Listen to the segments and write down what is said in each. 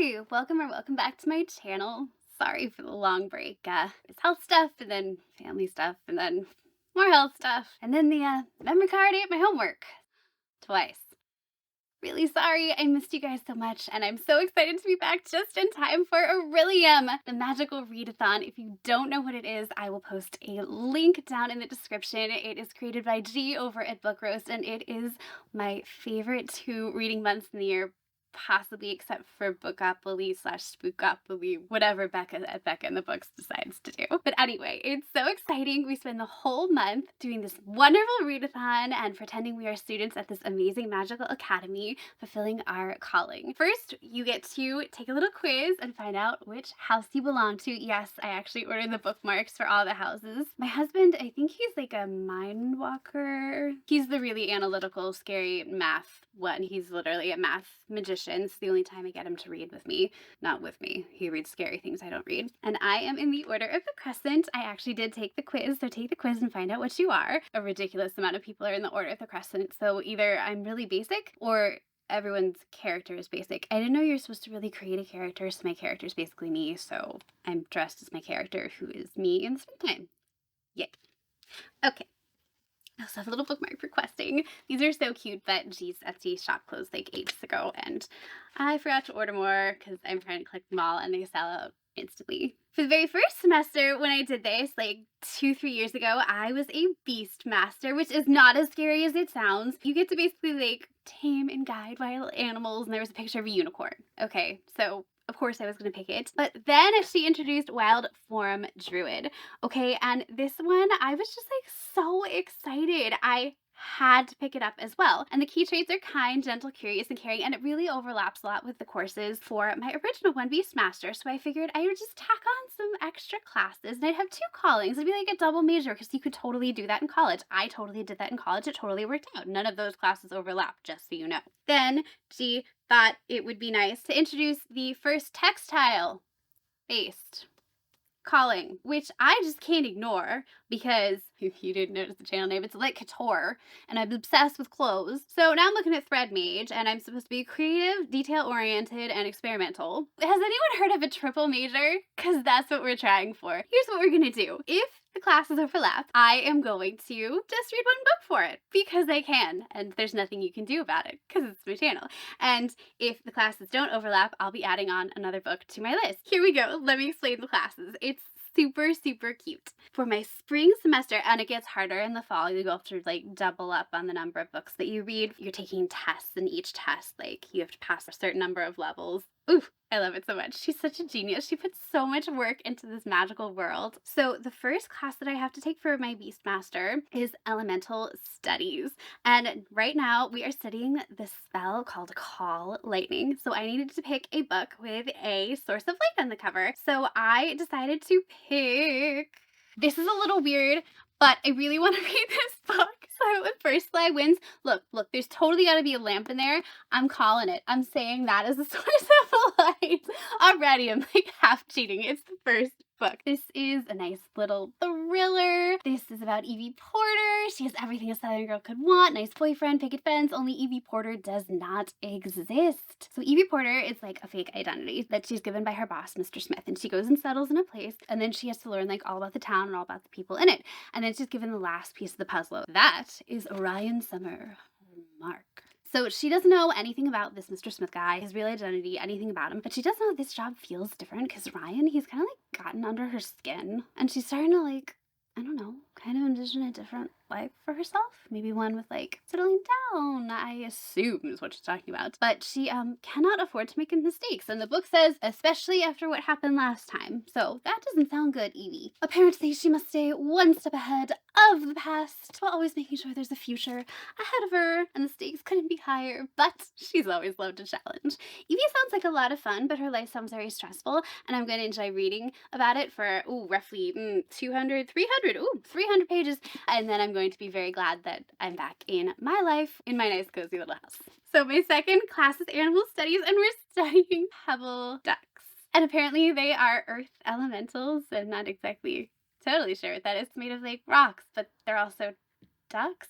Hi, welcome back to my channel. Sorry for the long break. It's health stuff and then family stuff and then more health stuff and then the memory card ate my homework twice. Really sorry I missed you guys so much, and I'm so excited to be back just in time for Orilium, the Magical Readathon. If you don't know what it is, I will post a link down in the description. It is created by G over at Book Roast, and it is my favorite 2 reading months in the year, possibly except for Bookopoly/Spookopoly, whatever Becca in the books decides to do. But anyway, it's so exciting. We spend the whole month doing this wonderful readathon and pretending we are students at this amazing magical academy, fulfilling our calling. First, you get to take a little quiz and find out which house you belong to. Yes, I actually ordered the bookmarks for all the houses. My husband, I think he's like a mind walker. He's the really analytical, scary math one. He's literally a math magician. It's the only time I get him to read with me. Not with me. He reads scary things I don't read. And I am in the Order of the Crescent. I actually did take the quiz, so take the quiz and find out what you are. A ridiculous amount of people are in the Order of the Crescent, so either I'm really basic or everyone's character is basic. I didn't know you're supposed to really create a character, so my character is basically me, so I'm dressed as my character, who is me in the springtime. Yay. Okay. I also have a little bookmark for questing. These are so cute, but geez, Etsy shop closed like ages ago, and I forgot to order more because I'm trying to collect them all and they sell out instantly. For the very first semester when I did this, like 2-3 years ago, I was a beast master, which is not as scary as it sounds. You get to basically like tame and guide wild animals, and there was a picture of a unicorn. Okay, so of course I was going to pick it. But then she introduced Wild Form Druid. Okay, and this one, I was just like so excited. I had to pick it up as well. And the key traits are kind, gentle, curious, and caring, and it really overlaps a lot with the courses for my original one, Beastmaster. So I figured I would just tack on some extra classes, and I'd have 2 callings. It'd be like a double major, because you could totally do that in college. I totally did that in college. It totally worked out. None of those classes overlap, just so you know. Then she thought it would be nice to introduce the first textile-based calling, which I just can't ignore because if you didn't notice the channel name, it's like couture, and I'm obsessed with clothes. So now I'm looking at Thread Mage, and I'm supposed to be creative, detail-oriented, and experimental. Has anyone heard of a triple major? Because that's what we're trying for. Here's what we're gonna do. If the classes overlap, I am going to just read 1 book for it because I can, and there's nothing you can do about it because it's my channel. And if the classes don't overlap, I'll be adding on another book to my list. Here we go. Let me explain the classes. It's super, super cute. For my spring semester, and it gets harder in the fall, you have to like double up on the number of books that you read. You're taking tests, and each test, like, you have to pass a certain number of levels. Ooh, I love it so much. She's such a genius. She puts so much work into this magical world. So the first class that I have to take for my Beastmaster is Elemental Studies. And right now we are studying this spell called Call Lightning. So I needed to pick a book with a source of light on the cover. So I decided to pick... This is a little weird, but I really want to read this book. So I went with First Fly Wins. Look, there's totally got to be a lamp in there. I'm calling it. I'm saying that as a source of light. Already, I'm like half cheating. It's the first book. This is a nice little thriller. This is about Evie Porter. She has everything a Southern girl could want. Nice boyfriend, picket fence, only Evie Porter does not exist. So Evie Porter is like a fake identity that she's given by her boss, Mr. Smith, and she goes and settles in a place, and then she has to learn like all about the town and all about the people in it. And then she's given the last piece of the puzzle. That is Orion Summer, Mark. So she doesn't know anything about this Mr. Smith guy, his real identity, anything about him, but she does know this job feels different because Ryan, he's kind of like gotten under her skin, and she's starting to like, I don't know, kind of envision a different life for herself. Maybe one with like settling down, I assume is what she's talking about. But she cannot afford to make mistakes. And the book says, especially after what happened last time. So that doesn't sound good, Evie. Apparently she must stay one step ahead of the past while always making sure there's a future ahead of her and the stakes couldn't be higher, but she's always loved a challenge. Evie sounds like a lot of fun, but her life sounds very stressful, and I'm going to enjoy reading about it for roughly 300 pages, and then I'm going to be very glad that I'm back in my life in my nice cozy little house. So my second class is Animal Studies, and we're studying pebble ducks. And apparently they are earth elementals. I'm not exactly totally sure what that is. It's made of like rocks, but they're also ducks.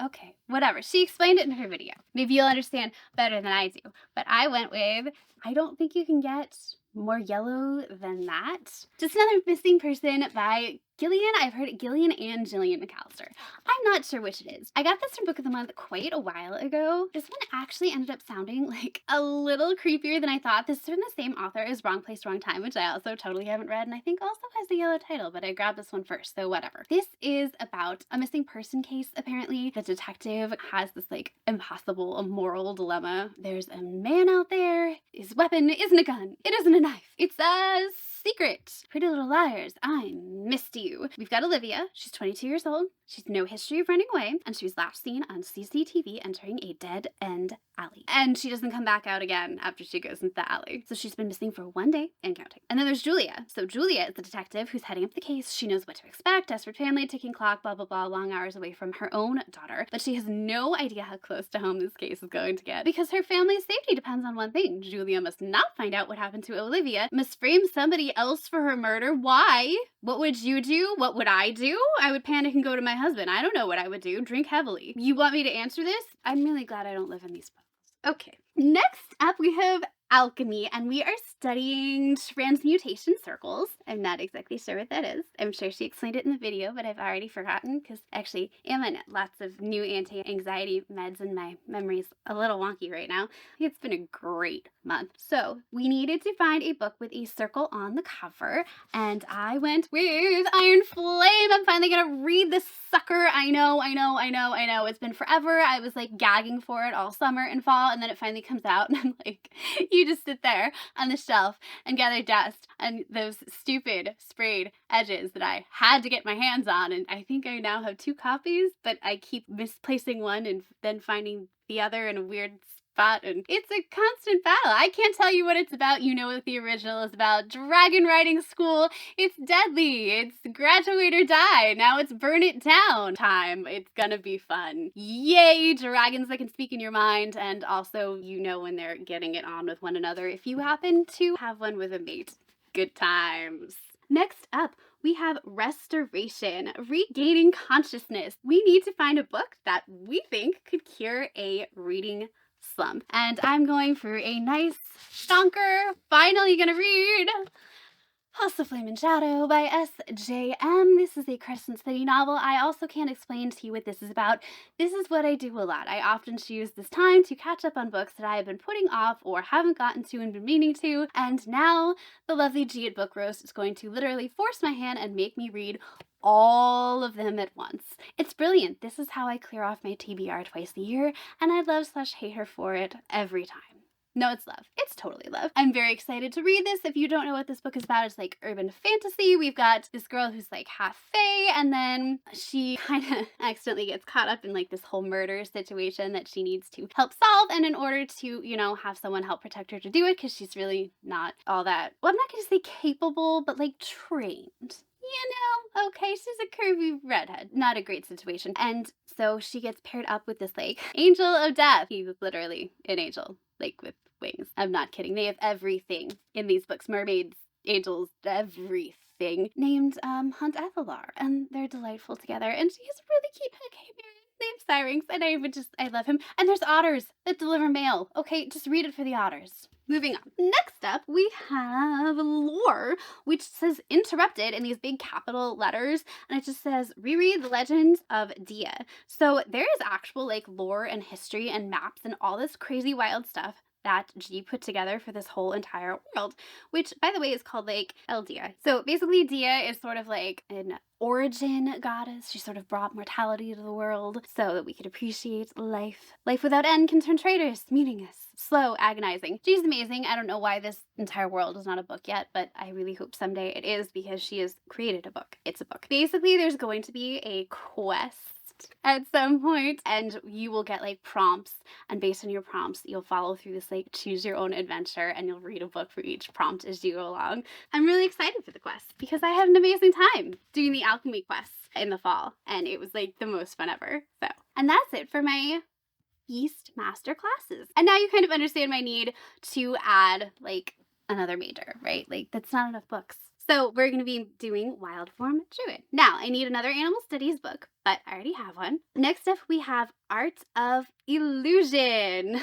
Okay, whatever. She explained it in her video. Maybe you'll understand better than I do. But I went with, I don't think you can get more yellow than that. Just Another Missing Person by Gillian. I've heard it Gillian and Jillian McAllister. I'm not sure which it is. I got this from Book of the Month quite a while ago. This one actually ended up sounding like a little creepier than I thought. This is from the same author as Wrong Place, Wrong Time, which I also totally haven't read, and I think also has the yellow title, but I grabbed this one first, so whatever. This is about a missing person case, apparently. The detective has this like impossible moral dilemma. There's a man out there. His weapon isn't a gun. It isn't a knife. It's a secret. Pretty Little Liars, I missed you. We've got Olivia. She's 22 years old. She's no history of running away, and she was last seen on CCTV entering a dead-end alley. And she doesn't come back out again after she goes into the alley. So she's been missing for 1 day and counting. And then there's Julia. So Julia is the detective who's heading up the case. She knows what to expect, desperate family, ticking clock, blah, blah, blah, long hours away from her own daughter. But she has no idea how close to home this case is going to get because her family's safety depends on one thing. Julia must not find out what happened to Olivia, must frame somebody else for her murder. Why? What would you do? What would I do? I would panic and go to my husband. I don't know what I would do. Drink heavily. You want me to answer this? I'm really glad I don't live in these books. Okay. Next up, we have alchemy, and we are studying transmutation circles. I'm not exactly sure what that is. I'm sure she explained it in the video, but I've already forgotten because actually I'm on lots of new anti-anxiety meds and my memory's a little wonky right now. It's been a great month. So we needed to find a book with a circle on the cover, and I went with Iron Flame. I'm finally gonna read this sucker. I know. It's been forever. I was like gagging for it all summer and fall, and then it finally comes out, and I'm like, you just sit there on the shelf and gather dust and those stupid sprayed edges that I had to get my hands on. And I think I now have 2 copies, but I keep misplacing one and then finding the other in a weird spot, and it's a constant battle. I can't tell you what it's about. You know what the original is about. Dragon riding school. It's deadly. It's graduate or die. Now it's burn it down time. It's gonna be fun. Yay, dragons that can speak in your mind, and also you know when they're getting it on with one another if you happen to have one with a mate. Good times. Next up, we have Restoration, Regaining Consciousness. We need to find a book that we think could cure a reading slump. And I'm going for a nice stonker. Finally gonna read House of Flame and Shadow by S.J.M. This is a Crescent City novel. I also can't explain to you what this is about. This is what I do a lot. I often choose this time to catch up on books that I have been putting off or haven't gotten to and been meaning to, and now the lovely G at Book Roast is going to literally force my hand and make me read all of them at once. It's brilliant. This is how I clear off my TBR twice a year, and I love/hate her for it every time. No, it's love. It's totally love. I'm very excited to read this. If you don't know what this book is about, it's like urban fantasy. We've got this girl who's like half fae, and then she kind of accidentally gets caught up in like this whole murder situation that she needs to help solve. And in order to, you know, have someone help protect her to do it, because she's really not all that, well, I'm not going to say capable, but like trained. You know, okay, she's a curvy redhead. Not a great situation. And so she gets paired up with this like angel of death. He's literally an angel, like with wings. I'm not kidding. They have everything in these books. Mermaids, angels, everything. Named Hunt Athalar. And they're delightful together. And she has a really cute named Syrinx. And I love him. And there's otters that deliver mail. Okay, just read it for the otters. Moving on. Next up, we have lore, which says interrupted in these big capital letters, and it just says reread the legend of Dia. So there is actual like lore and history and maps and all this crazy wild stuff that G put together for this whole entire world, which by the way is called like El Dia. So basically Dia is sort of like an origin goddess. She sort of brought mortality to the world so that we could appreciate life. Life without end can turn traitors, meaningless, slow, agonizing. She's amazing. I don't know why this entire world is not a book yet, but I really hope someday it is because she has created a book. It's a book. Basically, there's going to be a quest at some point, and you will get like prompts, and based on your prompts you'll follow through this like choose your own adventure, and you'll read a book for each prompt as you go along. I'm really excited for the quest because I had an amazing time doing the alchemy quests in the fall, and it was like the most fun ever. So, and that's it for my Beast master classes. And now you kind of understand my need to add like another major, right? Like that's not enough books. So we're going to be doing Wild Form Druid. Now, I need another animal studies book, but I already have one. Next up, we have Art of Illusion.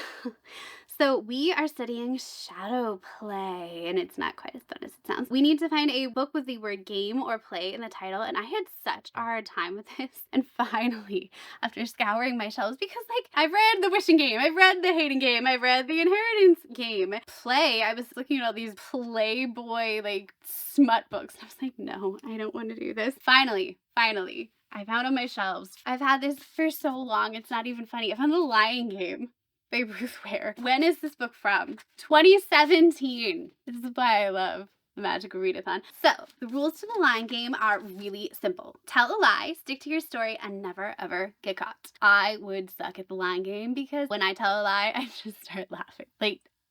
So we are studying shadow play, and it's not quite as fun as it sounds. We need to find a book with the word game or play in the title, and I had such a hard time with this. And finally, after scouring my shelves, because like I've read The Wishing Game, I've read The Hating Game, I've read The Inheritance Game. Play, I was looking at all these Playboy like smut books, and I was like, no, I don't want to do this. Finally, I found on my shelves. I've had this for so long, it's not even funny. I found The Lying Game by Ruth Ware. When is this book from? 2017. This is why I love the Magical Readathon. So, the rules to The Lying Game are really simple. Tell a lie, stick to your story, and never ever get caught. I would suck at The Lying Game because when I tell a lie, I just start laughing.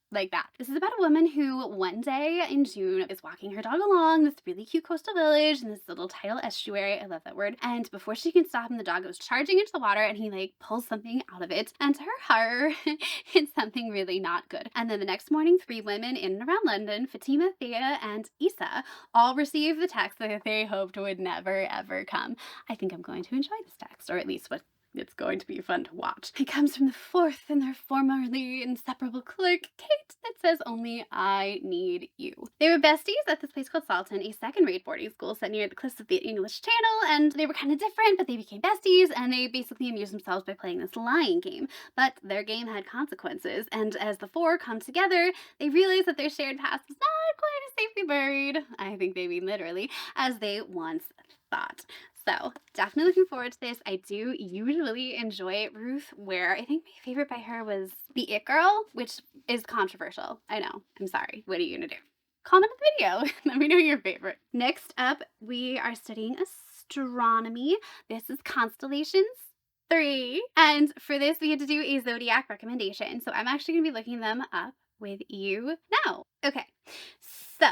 Like that. This is about a woman who one day in June is walking her dog along this really cute coastal village in this little tidal estuary. I love that word. And before she can stop him, the dog goes charging into the water and he like pulls something out of it. And to her horror, it's something really not good. And then the next morning, 3 women in and around London, Fatima, Thea, and Issa, all receive the text that they hoped would never ever come. I think I'm going to enjoy this text, or at least what it's going to be fun to watch. It comes from the 4th and their formerly inseparable clerk, Kate, that says only I need you. They were besties at this place called Salton, a second-rate boarding school set near the cliffs of the English Channel, and they were kind of different, but they became besties, and they basically amused themselves by playing this lying game. But their game had consequences, and as the 4 come together, they realize that their shared past is not quite as safely buried, I think they mean literally, as they once thought. So, definitely looking forward to this. I do usually enjoy Ruth Ware. I think my favorite by her was The It Girl, which is controversial. I know. I'm sorry. What are you gonna do? Comment in the video. Let me know your favorite. Next up, we are studying astronomy. This is Constellations 3. And for this, we had to do a zodiac recommendation. So I'm actually gonna be looking them up with you now. Okay. So,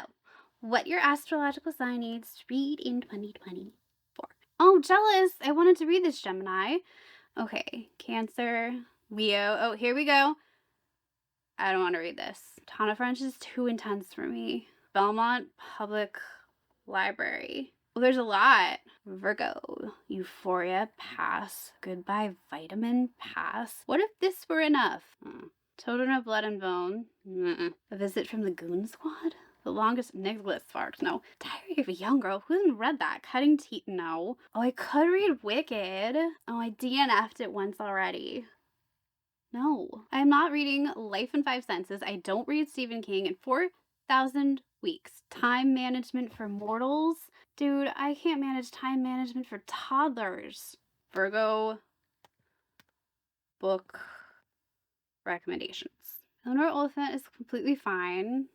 what your astrological sign needs to read in 2020. Oh, jealous. I wanted to read this, Gemini. Okay, Cancer, Leo. Oh, here we go. I don't want to read this. Ton of French is too intense for me. Belmont Public Library. Well, there's a lot. Virgo, Euphoria, pass. Goodbye, Vitamin, pass. What if this were enough? Children of Blood and Bone. A Visit from the Goon Squad. The Longest Nicholas Sparks. No. Diary of a Young Girl. Who hasn't read that? Cutting Teeth. No. Oh, I could read Wicked. Oh, I DNF'd it once already. No. I am not reading Life in 5 Senses. I don't read Stephen King. And 4,000 Weeks. Time Management for Mortals. Dude, I can't manage time management for toddlers. Virgo book recommendations. Eleanor Oliphant is completely fine.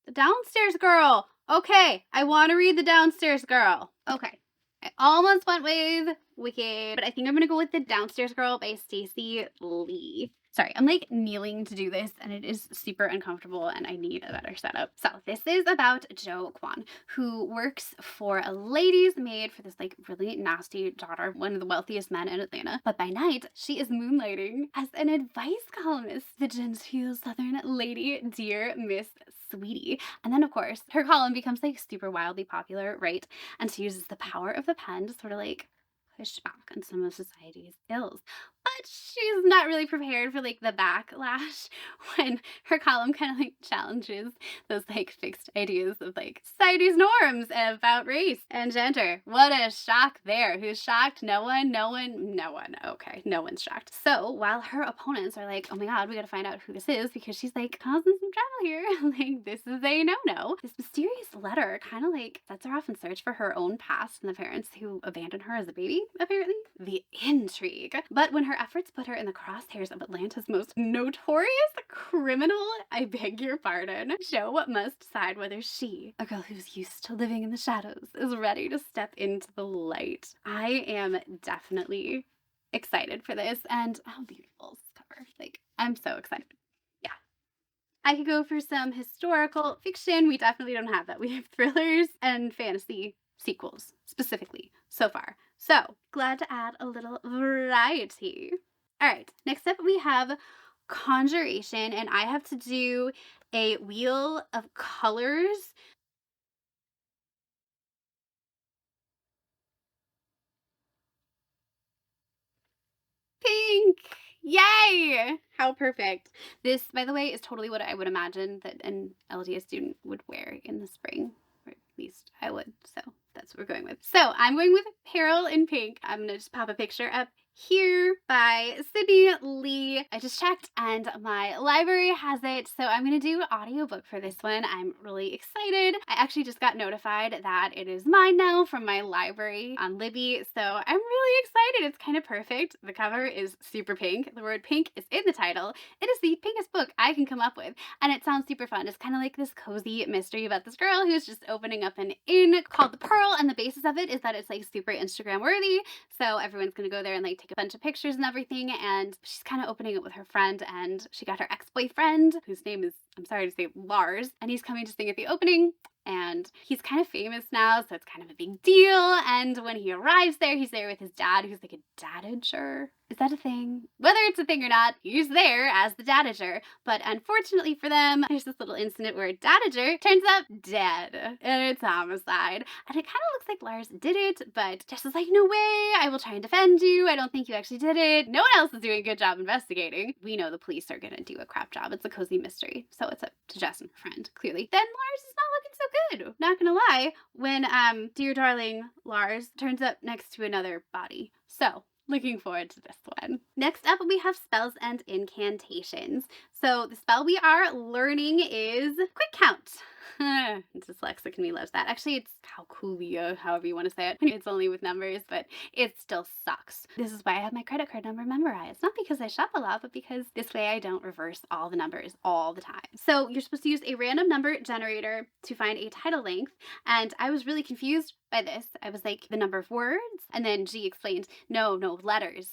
The Downstairs Girl. Okay, I want to read The Downstairs Girl. Okay, I almost went with Wicked, but I think I'm going to go with The Downstairs Girl by Stacey Lee. Sorry, I'm like kneeling to do this and it is super uncomfortable and I need a better setup. So this is about Jo Kwon, who works for a lady's maid for this like really nasty daughter of one of the wealthiest men in Atlanta. But by night, she is moonlighting as an advice columnist, the genteel southern lady, dear Miss Sweetie. And then of course, her column becomes like super wildly popular, right? And she uses the power of the pen to sort of like push back on some of society's ills. But she's not really prepared for like the backlash when her column kind of like challenges those like fixed ideas of like society's norms about race and gender. What a shock there. Who's shocked? No one. Okay, no one's shocked. So while her opponents are like, oh my god, we gotta find out who this is because she's like causing some trouble here. Like, this is a no-no. This mysterious letter kind of like sets her off in search for her own past and the parents who abandoned her as a baby, apparently. The intrigue. But when her efforts put her in the crosshairs of Atlanta's most notorious criminal, I beg your pardon, Jo must decide whether she, a girl who's used to living in the shadows, is ready to step into the light. I am definitely excited for this, and how beautiful is this cover. Like, I'm so excited. Yeah. I could go for some historical fiction. We definitely don't have that. We have thrillers and fantasy sequels, specifically, so far. So, glad to add a little variety. All right, next up we have Conjuration, and I have to do a wheel of colors. Pink! Yay! How perfect. This, by the way, is totally what I would imagine that an LDS student would wear in the spring. Or at least I would, so that's what we're going with. So I'm going with Peril in Pink. I'm gonna just pop a picture up here by Sydney Lee. I just checked and my library has it, so I'm gonna do an audiobook for this one. I'm really excited. I actually just got notified that it is mine now from my library on Libby, so I'm really excited. It's kind of perfect. The cover is super pink. The word pink is in the title. It is the pinkest book I can come up with, and it sounds super fun. It's kind of like this cozy mystery about this girl who's just opening up an inn called the Pearl, and the basis of it is that it's like super Instagram worthy, so everyone's gonna go there and like take a bunch of pictures and everything, and she's kind of opening it with her friend, and she got her ex-boyfriend, whose name is, I'm sorry to say, Lars, and he's coming to sing at the opening. And he's kind of famous now, so it's kind of a big deal. And when he arrives there, he's there with his dad, who's like a dadager. Is that a thing? Whether it's a thing or not, he's there as the dadager. But unfortunately for them, there's this little incident where dadager turns up dead. And it's homicide. And it kind of looks like Lars did it, but Jess is like, no way, I will try and defend you. I don't think you actually did it. No one else is doing a good job investigating. We know the police are gonna do a crap job. It's a cozy mystery. So it's up to Jess and her friend, clearly. Then Lars is not looking so good. Not gonna lie, when dear darling Lars turns up next to another body. So looking forward to this one. Next up, we have spells and incantations. So the spell we are learning is Quick Count. Dyslexic in me loves that. Actually, it's Calculia, however you want to say it. It's only with numbers, but it still sucks. This is why I have my credit card number memorized. Not because I shop a lot, but because this way I don't reverse all the numbers all the time. So you're supposed to use a random number generator to find a title length, and I was really confused by this. I was like, the number of words? And then G explained, no, letters.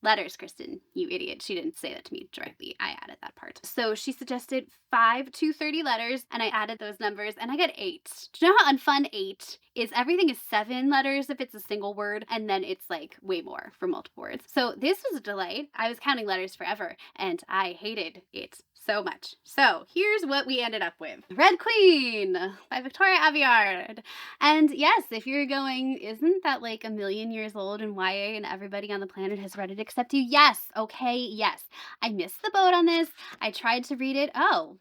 Letters, Kristen, you idiot. She didn't say that to me directly. I added that part. So she suggested 5 to 30 letters, and I added those numbers, and I got 8. Do you know how unfun 8 is? Everything is 7 letters if it's a single word, and then it's like way more for multiple words. So this was a delight. I was counting letters forever, and I hated it so much. So here's what we ended up with. Red Queen by Victoria Aveyard. And yes, if you're going, isn't that like a million years old in YA and everybody on the planet has read it except you? Yes, okay, yes. I missed the boat on this. I tried to read it. Oh,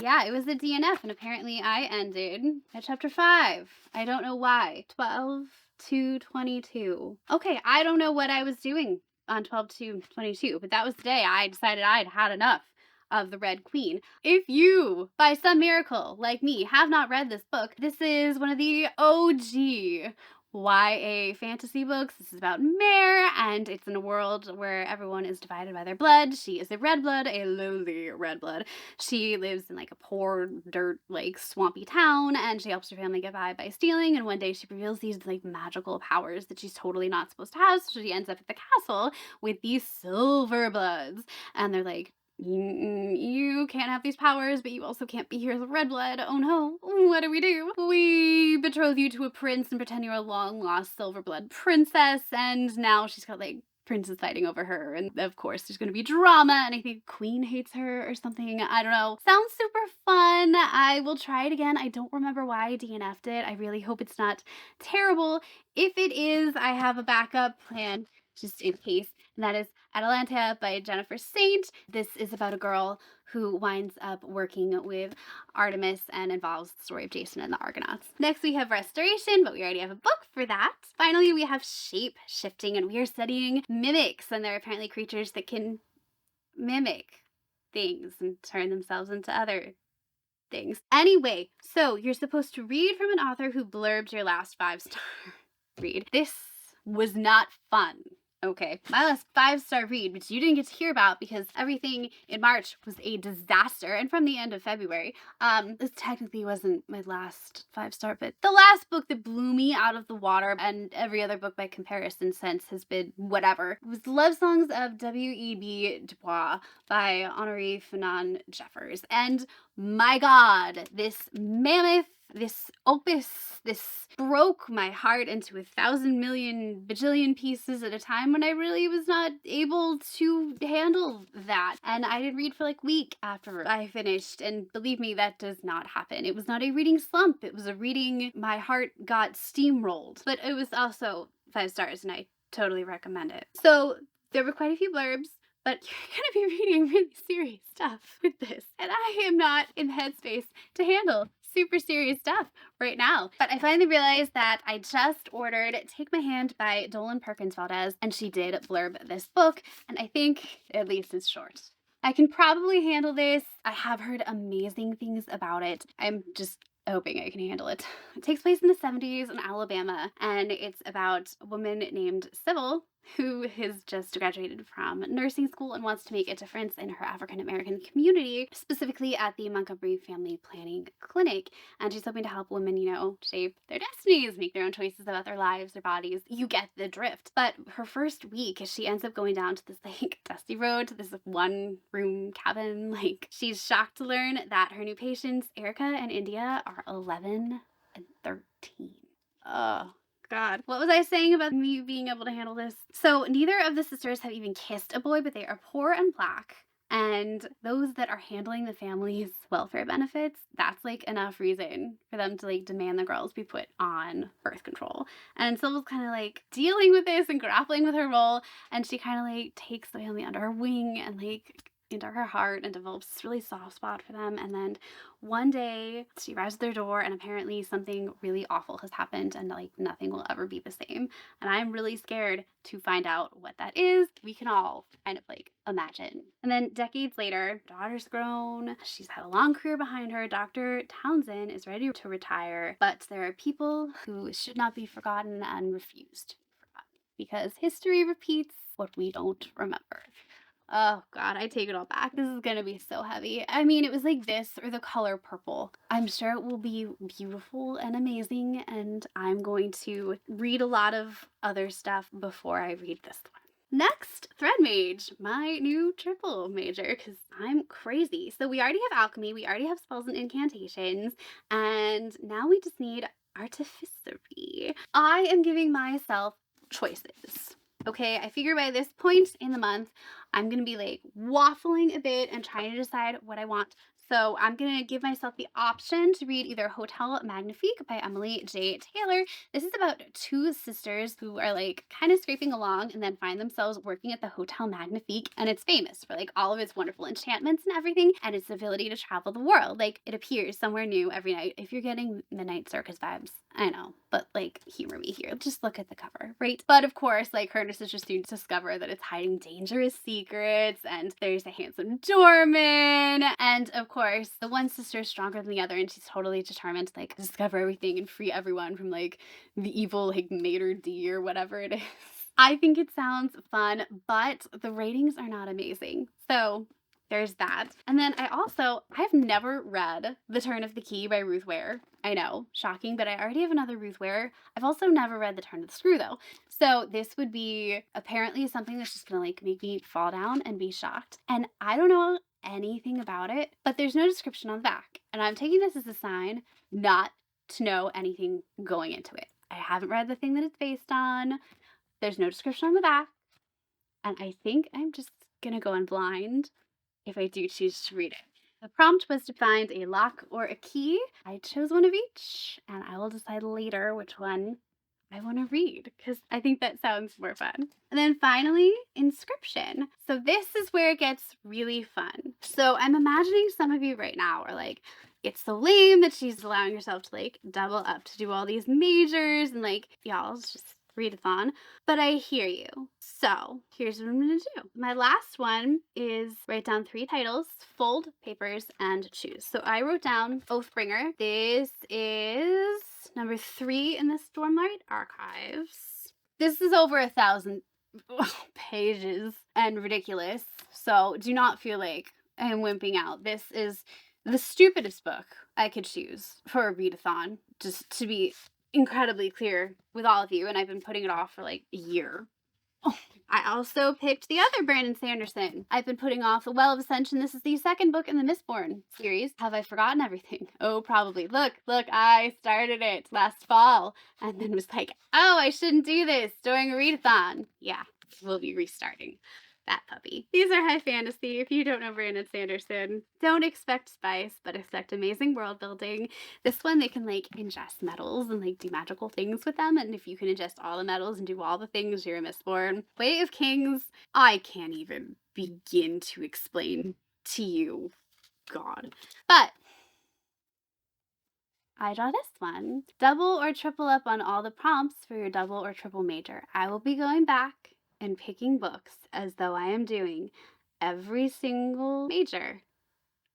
yeah, it was a DNF, and apparently I ended at chapter 5. I don't know why. 12 to 22. Okay, I don't know what I was doing on 12 to 22, but that was the day I decided I'd had enough of the Red Queen. If you, by some miracle, like me, have not read this book, this is one of the OG YA fantasy books. This is about Mare, and it's in a world where everyone is divided by their blood. She is a red blood, a lowly red blood. She lives in like a poor, dirt, like swampy town, and she helps her family get by stealing, and one day she reveals these like magical powers that she's totally not supposed to have, so she ends up at the castle with these silver bloods, and they're like, you can't have these powers, but you also can't be here as a red blood. Oh no, what do? We betroth you to a prince and pretend you're a long-lost silver blood princess, and now she's got like princes fighting over her, and of course there's gonna be drama, and I think Queen hates her or something. I don't know. Sounds super fun. I will try it again. I don't remember why I DNF'd it. I really hope it's not terrible. If it is, I have a backup plan just in case, and that is Atalanta by Jennifer Saint. This is about a girl who winds up working with Artemis and involves the story of Jason and the Argonauts. Next we have Restoration, but we already have a book for that. Finally, we have Shape Shifting, and we are studying mimics, and they're apparently creatures that can mimic things and turn themselves into other things. Anyway, so you're supposed to read from an author who blurbed your last 5-star read. This was not fun. Okay, my last 5-star read, which you didn't get to hear about because everything in March was a disaster, and from the end of February, this technically wasn't my last 5-star, but the last book that blew me out of the water, and every other book by comparison since has been whatever, was Love Songs of W.E.B. Du Bois by Honoré Fanon Jeffers. And my God, this mammoth, this opus, this broke my heart into 1,000 million bajillion pieces at a time when I really was not able to handle that. And I didn't read for like a week after I finished, and believe me, that does not happen. It was not a reading slump. It was a reading my heart got steamrolled. But it was also 5 stars, and I totally recommend it. So There were quite a few blurbs, but you're going to be reading really serious stuff with this. And I am not in the headspace to handle super serious stuff right now. But I finally realized that I just ordered Take My Hand by Dolan Perkins Valdez, and she did blurb this book, and I think at least it's short. I can probably handle this. I have heard amazing things about it. I'm just hoping I can handle it. It takes place in the 70s in Alabama, and it's about a woman named Sybil who has just graduated from nursing school and wants to make a difference in her African American community, specifically at the Montgomery Family Planning Clinic. And she's hoping to help women, shape their destinies, make their own choices about their lives, their bodies. You get the drift. But her first week, she ends up going down to this dusty road to this one room cabin. She's shocked to learn that her new patients, Erica and India, are 11 and 13. Oh, God. What was I saying about me being able to handle this? So neither of the sisters have even kissed a boy, but they are poor and Black. And those that are handling the family's welfare benefits, that's enough reason for them to demand the girls be put on birth control. And Sybil's kind of dealing with this and grappling with her role. And she kind of takes the family under her wing and into her heart and develops this really soft spot for them. And then one day she arrives at their door and apparently something really awful has happened and nothing will ever be the same. And I'm really scared to find out what that is. We can all kind of imagine. And then decades later, daughter's grown. She's had a long career behind her. Dr. Townsend is ready to retire, but there are people who should not be forgotten and refused to be forgotten because history repeats what we don't remember. Oh God, I take it all back. This is gonna be so heavy. I mean, it was this or the color purple. I'm sure it will be beautiful and amazing, and I'm going to read a lot of other stuff before I read this one. Next, Thread Mage, my new triple major, because I'm crazy. So we already have alchemy, we already have spells and incantations, and now we just need artificery. I am giving myself choices. Okay, I figure by this point in the month, I'm going to be waffling a bit and trying to decide what I want. So I'm going to give myself the option to read either Hotel Magnifique by Emily J. Taylor. This is about two sisters who are kind of scraping along and then find themselves working at the Hotel Magnifique. And it's famous for all of its wonderful enchantments and everything and its ability to travel the world. It appears somewhere new every night. If you're getting Midnight Circus vibes, I know, but humor me here. Just look at the cover, right? But of course, her and her sister soon discover that it's hiding dangerous secrets and there's a handsome doorman. And of course, the one sister is stronger than the other and she's totally determined to discover everything and free everyone from the evil Mater D or whatever it is. I think it sounds fun, but the ratings are not amazing. So there's that. And then I've never read The Turn of the Key by Ruth Ware. I know, shocking, but I already have another Ruth Ware. I've also never read The Turn of the Screw though. So this would be apparently something that's just gonna make me fall down and be shocked. And I don't know anything about it, but there's no description on the back. And I'm taking this as a sign not to know anything going into it. I haven't read the thing that it's based on. There's no description on the back. And I think I'm just gonna go in blind if I do choose to read it. The prompt was to find a lock or a key. I chose one of each, and I will decide later which one I want to read, because I think that sounds more fun. And then finally, Inscription. So this is where it gets really fun. So I'm imagining some of you right now are it's so lame that she's allowing herself to double up to do all these majors and y'all, it's just readathon, but I hear you. So here's what I'm gonna do. My last one is write down 3 titles, fold papers, and choose. So I wrote down Oathbringer. This is number 3 in the Stormlight Archives. This is over 1,000 pages and ridiculous. So do not feel like I'm wimping out. This is the stupidest book I could choose for a readathon, just to be incredibly clear with all of you, and I've been putting it off for a year. Oh, I also picked the other Brandon Sanderson. I've been putting off The Well of Ascension. This is the second book in the Mistborn series. Have I forgotten everything? Oh, probably. Look, I started it last fall and then was oh, I shouldn't do this during a readathon. Yeah, we'll be restarting. That puppy. These are high fantasy. If you don't know Brandon Sanderson, don't expect spice, but expect amazing world building. This one, they can like ingest metals and like do magical things with them. And if you can ingest all the metals and do all the things, you're a Mistborn. Way of Kings, I can't even begin to explain to you. God. But I draw this one. Double or triple up on all the prompts for your double or triple major. I will be going back and picking books as though I am doing every single major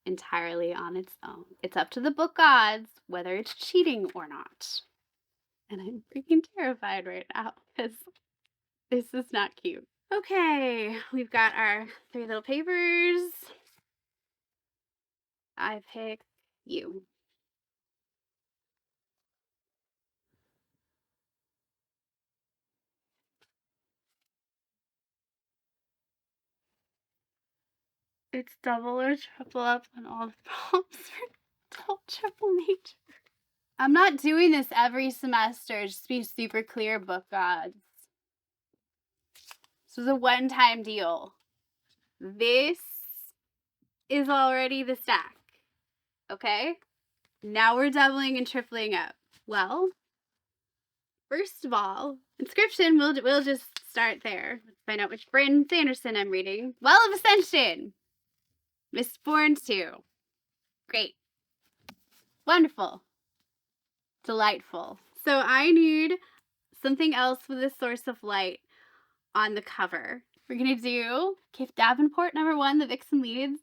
entirely on its own. It's up to the book gods whether it's cheating or not. And I'm freaking terrified right now because this is not cute. Okay, we've got our 3 little papers. I pick you. It's double or triple up on all the prompts for double triple major. I'm not doing this every semester, just to be super clear, book gods. This was a one-time deal. This is already the stack. Okay? Now we're doubling and tripling up. Well, first of all, inscription, we'll just start there. Let's find out which Brandon Sanderson I'm reading. Well of Ascension. Mistborn 2. Great. Wonderful. Delightful. So I need something else with a source of light on the cover. We're gonna do Kif Davenport #1, The Vixen Leads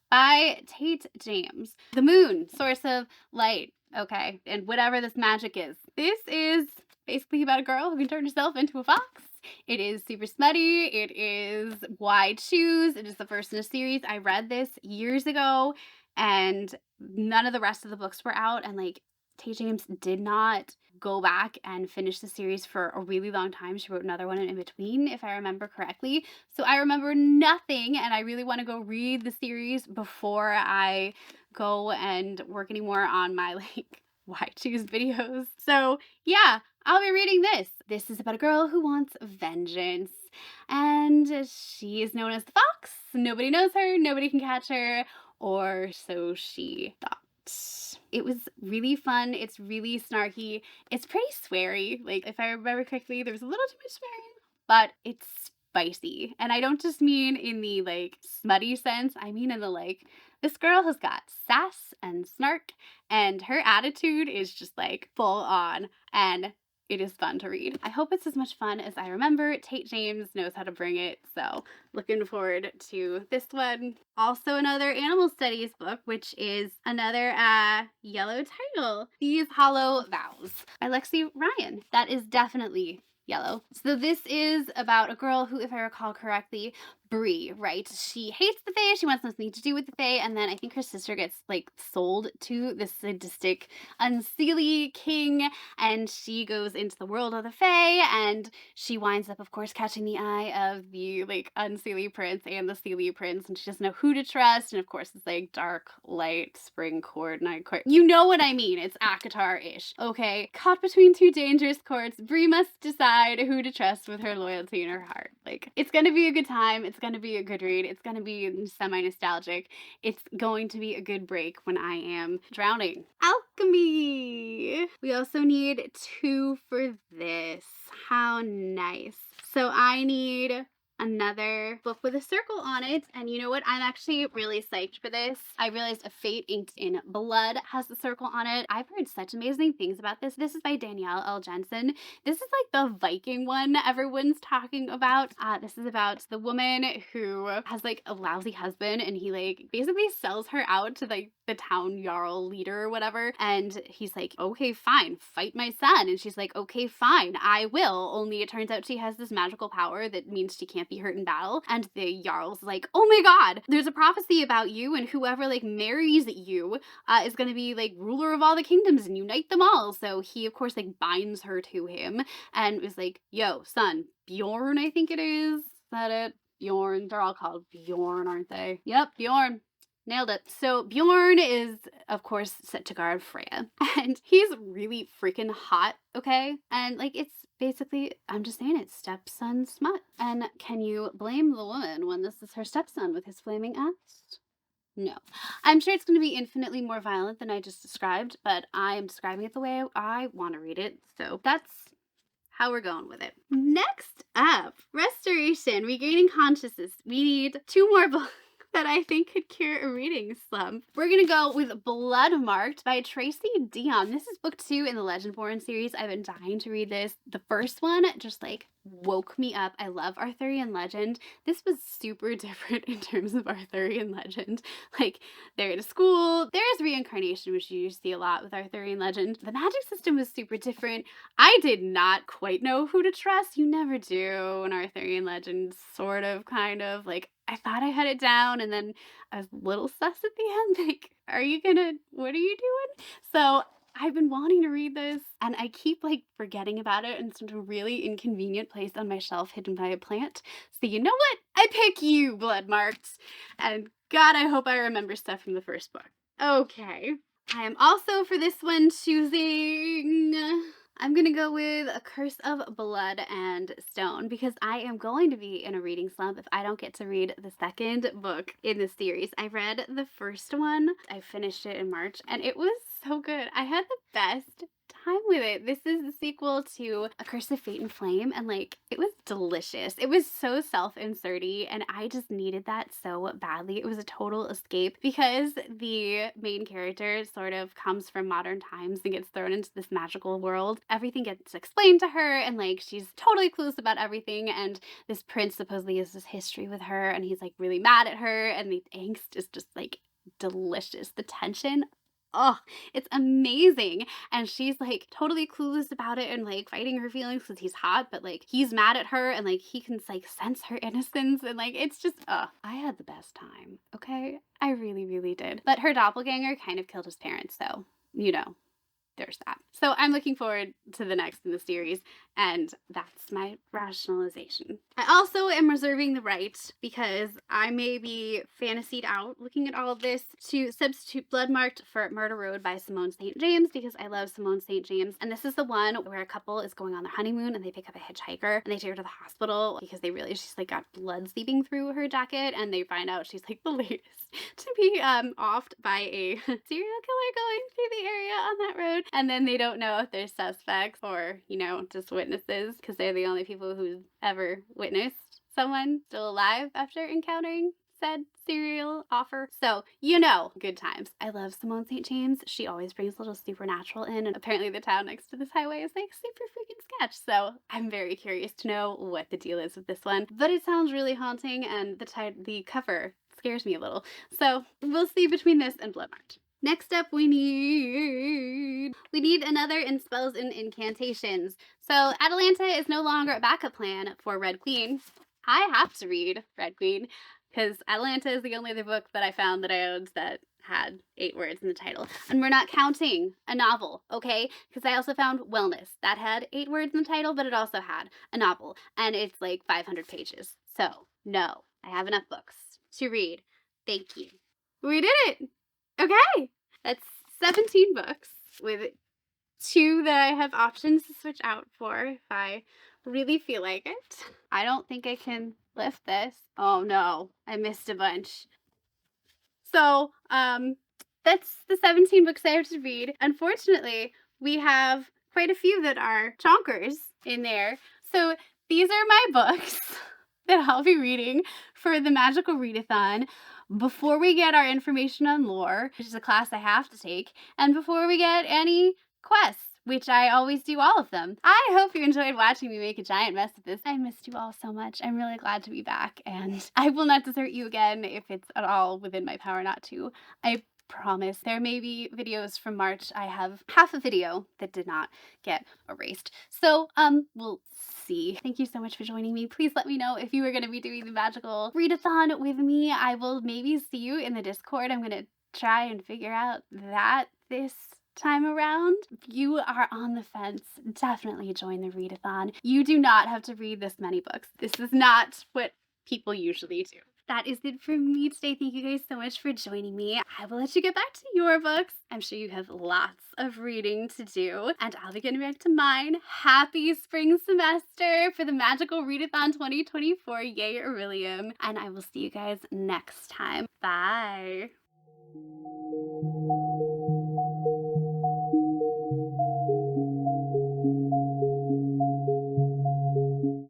by Tate James. The moon, source of light. Okay, and whatever this magic is. This is basically about a girl who can turn herself into a fox. It is super smutty. It is wide shoes. It is the first in a series. I read this years ago and none of the rest of the books were out, and like Tate James did not go back and finish the series for a really long time. She wrote another one in between, if I remember correctly. So I remember nothing, and I really want to go read the series before I go and work anymore on my like why choose videos. So yeah, I'll be reading this. This is about a girl who wants vengeance, and she is known as the fox. Nobody knows her, nobody can catch her, or so she thought. It was really fun. It's really snarky. It's pretty sweary. Like, if I remember correctly, there was a little too much swearing, but it's spicy. And I don't just mean in the, like, smutty sense. I mean in the, like, this girl has got sass and snark, and her attitude is just, like, full on. And it is fun to read. I hope it's as much fun as I remember. Tate James knows how to bring it, so looking forward to this one. Also another animal studies book, which is another yellow title. These Hollow Vows by Lexi Ryan. That is definitely yellow. So this is about a girl who, if I recall correctly, Bree, right? She hates the Fae, she wants nothing to do with the Fae, and then I think her sister gets like sold to this sadistic, unseelie king, and she goes into the world of the Fae, and she winds up, of course, catching the eye of the like unseelie prince and the seelie prince, and she doesn't know who to trust, and of course it's like dark, light, spring court, night court. You know what I mean, it's ACOTAR-ish. Okay, caught between 2 dangerous courts, Bree must decide who to trust with her loyalty in her heart. Like, it's gonna be a good time, it's gonna be a good read, it's gonna be semi-nostalgic, it's going to be a good break when I am drowning. Alchemy! We also need 2 for this. How nice. So I need another book with a circle on it, and you know what? I'm actually really psyched for this. I realized A Fate Inked in Blood has a circle on it. I've heard such amazing things about this. This is by Danielle L. Jensen. This is like the Viking one everyone's talking about. This is about the woman who has like a lousy husband, and he like basically sells her out to like the town jarl leader or whatever, and he's like, okay, fine, fight my son, and she's like, okay, fine, I will, only it turns out she has this magical power that means she can't be hurt in battle, and the jarl's like, oh my god, there's a prophecy about you, and whoever like marries you is gonna be like ruler of all the kingdoms and unite them all. So he of course like binds her to him and was like, yo son, Bjorn, I think it is that it Bjorn, they're all called Bjorn, aren't they? Yep, Bjorn. Nailed it. So Bjorn is, of course, set to guard Freya, and he's really freaking hot, okay? And like, it's basically, I'm just saying, it's stepson smut. And can you blame the woman when this is her stepson with his flaming axe? No. I'm sure it's going to be infinitely more violent than I just described, but I am describing it the way I want to read it. So that's how we're going with it. Next up, restoration, regaining consciousness. We need 2 more books that I think could cure a reading slump. We're gonna go with Bloodmarked by Tracy Dion. This is book 2 in the Legendborn series. I've been dying to read this. The first one just like woke me up. I love Arthurian legend. This was super different in terms of Arthurian legend. Like, they're at a school. There is reincarnation, which you see a lot with Arthurian legend. The magic system was super different. I did not quite know who to trust. You never do in Arthurian legend, sort of, kind of. Like, I thought I had it down, and then I was a little sus at the end. Like, what are you doing? So I've been wanting to read this, and I keep like forgetting about it in some really inconvenient place on my shelf hidden by a plant. So you know what? I pick you, Bloodmarked. And God, I hope I remember stuff from the first book. Okay. I am also for this one choosing, I'm gonna go with A Curse of Blood and Stone, because I am going to be in a reading slump if I don't get to read the second book in the series. I read the first one. I finished it in March, and it was so good. I had the best time with it. This is the sequel to A Curse of Fate and Flame, and like, it was delicious. It was so self-inserty, and I just needed that so badly. It was a total escape because the main character sort of comes from modern times and gets thrown into this magical world. Everything gets explained to her, and like, she's totally clueless about everything, and this prince supposedly has this history with her, and he's like really mad at her, and the angst is just like delicious. The tension, oh, it's amazing. And she's like totally clueless about it and like fighting her feelings because he's hot, but like he's mad at her and like he can like sense her innocence, and like it's just, I had the best time. Okay, I really, really did. But her doppelganger kind of killed his parents, so you know, there's that. So I'm looking forward to the next in the series, and that's my rationalization. I also am reserving the right, because I may be fantasied out looking at all of this, to substitute Bloodmarked for Murder Road by Simone St. James, because I love Simone St. James. And this is the one where a couple is going on their honeymoon and they pick up a hitchhiker and they take her to the hospital because they realize she's like got blood seeping through her jacket, and they find out she's like the latest to be offed by a serial killer going through the area on that road. And then they don't know if they're suspects or, you know, just witnesses, because they're the only people who've ever witnessed someone still alive after encountering said serial offer. So, you know, good times. I love Simone St. James. She always brings a little supernatural in, and apparently the town next to this highway is like super freaking sketch. So I'm very curious to know what the deal is with this one. But it sounds really haunting, and the cover scares me a little. So we'll see between this and Bloodmarked. Next up, we need another in spells and incantations. So Atalanta is no longer a backup plan for Red Queen. I have to read Red Queen because Atalanta is the only other book that I found that I owned that had 8 words in the title. And we're not counting a novel, okay? Because I also found Wellness. That had 8 words in the title, but it also had a novel. And it's like 500 pages. So, no, I have enough books to read. Thank you. We did it! Okay, that's 17 books with 2 that I have options to switch out for if I really feel like it. I don't think I can lift this. Oh no, I missed a bunch. So, that's the 17 books I have to read. Unfortunately, we have quite a few that are chonkers in there. So these are my books that I'll be reading for the Magical Readathon before we get our information on lore, which is a class I have to take, and before we get any quests, which I always do all of them. I hope you enjoyed watching me make a giant mess of this. I missed you all so much. I'm really glad to be back, and I will not desert you again if it's at all within my power not to. I promise. There may be videos from March. I have half a video that did not get erased. So, we'll see. Thank you so much for joining me. Please let me know if you are going to be doing the Magical Readathon with me. I will maybe see you in the Discord. I'm going to try and figure out that this time around. If you are on the fence, definitely join the readathon. You do not have to read this many books. This is not what people usually do. That is it for me today. Thank you guys so much for joining me. I will let you get back to your books. I'm sure you have lots of reading to do, and I'll be getting back to mine. Happy spring semester for the Magical Readathon 2024. Yay, Orilium. And I will see you guys next time. Bye.